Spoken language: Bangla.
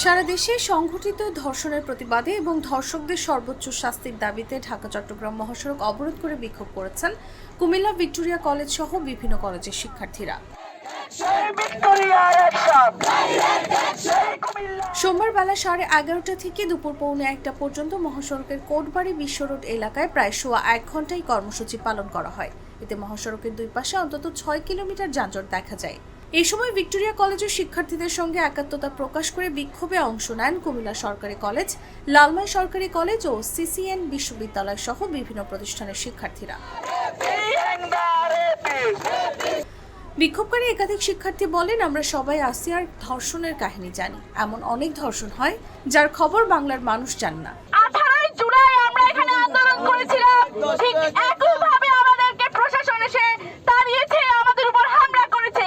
সারা দেশে সংঘটিত ধর্ষণের প্রতিবাদে এবং ধর্ষকদের সর্বোচ্চ শাস্তির দাবিতে ঢাকা চট্টগ্রাম মহাসড়ক অবরোধ করে বিক্ষোভ করেছেন কুমিল্লা ভিক্টোরিয়া কলেজ সহ বিভিন্ন কলেজের শিক্ষার্থীরা। সোমবার বেলা 11:30 থেকে দুপুর 1:15 পর্যন্ত মহাসড়কের কোটবাড়ি বিশ্ব রোড এলাকায় প্রায় 1.5 ঘন্টা এই কর্মসূচি পালন করা হয়। এতে মহাসড়কের দুই পাশে অন্তত 6 কিলোমিটার যানজট দেখা যায়। এই সময় ভিক্টোরিয়া কলেজের শিক্ষার্থীদের সঙ্গে একাত্মতা প্রকাশ করে বিক্ষোভে অংশ নেন কুমিল্লা সরকারি কলেজ, লালমাই সরকারি কলেজ ও সিসিএন বিশ্ববিদ্যালয় সহ বিভিন্ন প্রতিষ্ঠানের শিক্ষার্থীরা। বিক্ষোভকারী একাধিক শিক্ষার্থী বলেন, আমরা সবাই আসিয়ার ধর্ষণের কাহিনী জানি। এমন অনেক ধর্ষণ হয় যার খবর বাংলার মানুষ জানে না। 18 জুলাই আমরা এখানে আন্দোলন করেছিলাম, ঠিক একইভাবে আমাদেরকে প্রশাসন এসে দাঁড়িয়েছে, আমাদের উপর হামলা করেছে।